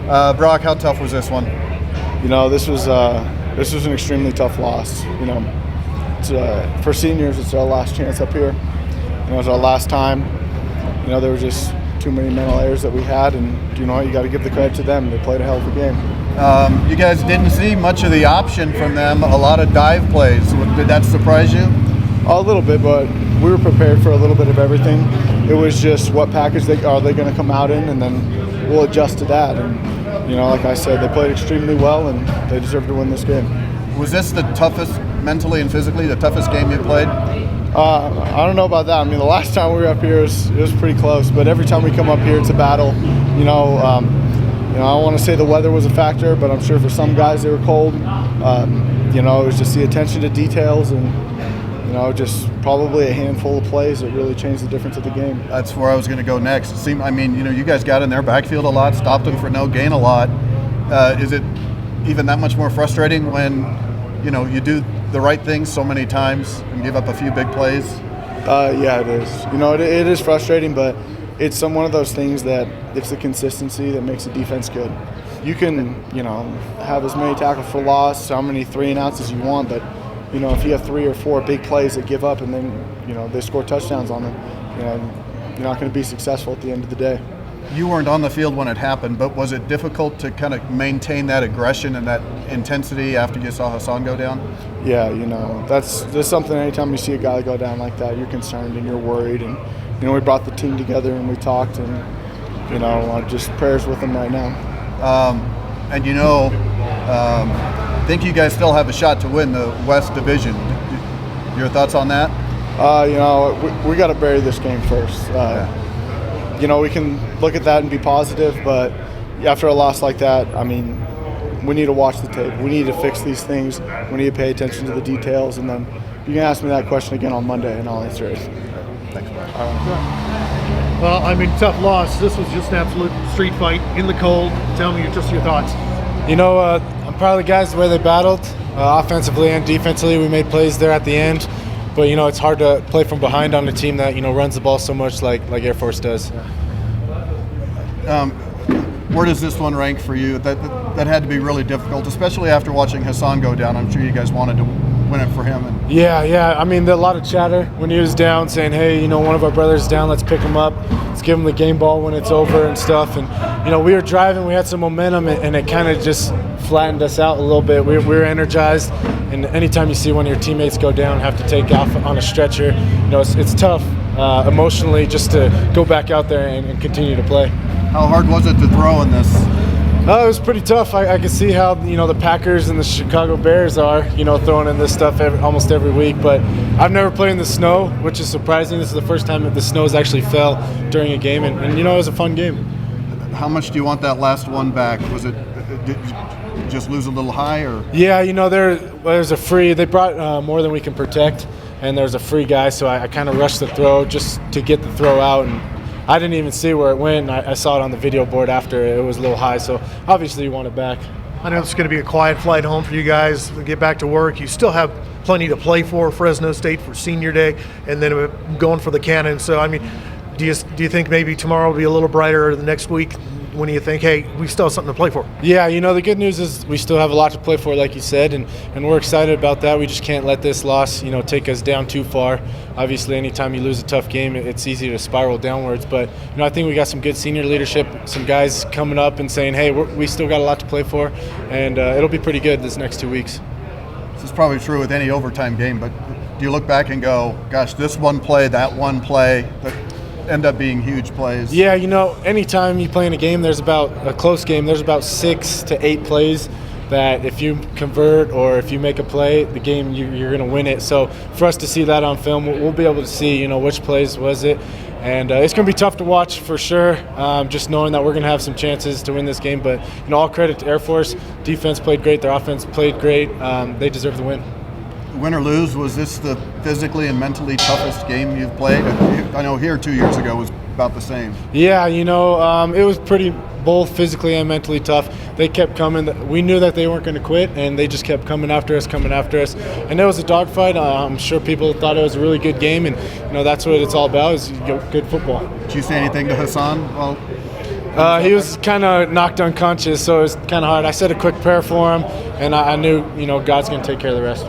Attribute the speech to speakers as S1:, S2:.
S1: Brock, how tough was this one?
S2: This was an extremely tough loss. It's, for seniors, it's our last chance up here. It was our last time. There were just too many mental errors that we had, and you got to give the credit to them. They played a hell of a game.
S1: You guys didn't see much of the option from them. A lot of dive plays. Did that surprise you?
S2: A little bit, but we were prepared for a little bit of everything. It was just what package are they going to come out in, and then we'll adjust to that. And like I said, they played extremely well, and they deserve to win this game.
S1: Was this the toughest, mentally and physically, the toughest game you played?
S2: I don't know about that. The last time we were up here, it was pretty close. But every time we come up here, it's a battle. I don't want to say the weather was a factor, but I'm sure for some guys they were cold. It was just the attention to details and just probably a handful of plays that really changed the difference of the game.
S1: That's where I was going to go next. It seemed, you guys got in their backfield a lot, stopped them for no gain a lot. Is it even that much more frustrating when, you do the right things so many times and give up a few big plays?
S2: Yeah, it is. It is frustrating, but it's one of those things that it's the consistency that makes the defense good. You can, have as many tackles for loss, how many 3-and-outs as you want, but if you have 3 or 4 big plays that give up and then, they score touchdowns on them, you're not going to be successful at the end of the day.
S1: You weren't on the field when it happened, but was it difficult to kind of maintain that aggression and that intensity after you saw Hassan go down?
S2: Yeah, that's something anytime you see a guy go down like that, you're concerned and you're worried. And, we brought the team together and we talked and, just prayers with him right now.
S1: I think you guys still have a shot to win the West Division. Your thoughts on that?
S2: We got to bury this game first. We can look at that and be positive, but after a loss like that, we need to watch the tape. We need to fix these things. We need to pay attention to the details, and then you can ask me that question again on Monday, and I'll answer it.
S1: Thanks, Brian.
S3: Well, tough loss. This was just an absolute street fight in the cold. Tell me just your thoughts.
S4: I'm proud of the guys, the way they battled. Offensively and defensively, we made plays there at the end. But, it's hard to play from behind on a team that, runs the ball so much like Air Force does.
S1: Where does this one rank for you? That had to be really difficult, especially after watching Hassan go down. I'm sure you guys wanted to win it for him.
S4: Yeah. A lot of chatter when he was down saying, hey, one of our brothers is down, let's pick him up. Let's give him the game ball when it's over and stuff. And, we were driving, we had some momentum, and it kind of just flattened us out a little bit. We were energized. And anytime you see one of your teammates go down, have to take off on a stretcher, it's tough emotionally just to go back out there and continue to play.
S1: How hard was it to throw in this?
S4: It was pretty tough. I could see how the Packers and the Chicago Bears are throwing in this stuff almost every week. But I've never played in the snow, which is surprising. This is the first time that the snow has actually fell during a game, and it was a fun game.
S1: How much do you want that last one back? Did you just lose a little high, or?
S4: Yeah, there's a free. They brought more than we can protect, and there's a free guy, so I kind of rushed the throw just to get the throw out, and I didn't even see where it went. I saw it on the video board after it was a little high, so obviously you want it back.
S3: I know it's going to be a quiet flight home for you guys. Get back to work. You still have plenty to play for. Fresno State for Senior Day, and then going for the Cannon. So, do you think maybe tomorrow will be a little brighter, or the next week? When do you think, hey, we still have something to play for?
S4: Yeah, the good news is we still have a lot to play for, like you said, and we're excited about that. We just can't let this loss, take us down too far. Obviously, anytime you lose a tough game, it's easy to spiral downwards. But, I think we got some good senior leadership, some guys coming up and saying, hey, we still got a lot to play for, and it'll be pretty good this next 2 weeks.
S1: This is probably true with any overtime game, but do you look back and go, gosh, this one play, that one play, end up being huge plays?
S4: Yeah, anytime you play in a game, there's about 6 to 8 plays that if you convert or if you make a play, the game, you're going to win it. So for us to see that on film, we'll be able to see, which plays was it. And it's going to be tough to watch for sure, just knowing that we're going to have some chances to win this game. But, all credit to Air Force. Defense played great. Their offense played great. They deserve the win.
S1: Win or lose, was this the physically and mentally toughest game you've played? I know here 2 years ago was about the same.
S4: Yeah, it was pretty both physically and mentally tough. They kept coming. We knew that they weren't going to quit, and they just kept coming after us. And it was a dogfight. I'm sure people thought it was a really good game, and that's what it's all about, is good football.
S1: Did you say anything to Hassan? Well,
S4: He was kind of knocked unconscious, so it was kind of hard. I said a quick prayer for him, and I knew, God's going to take care of the rest.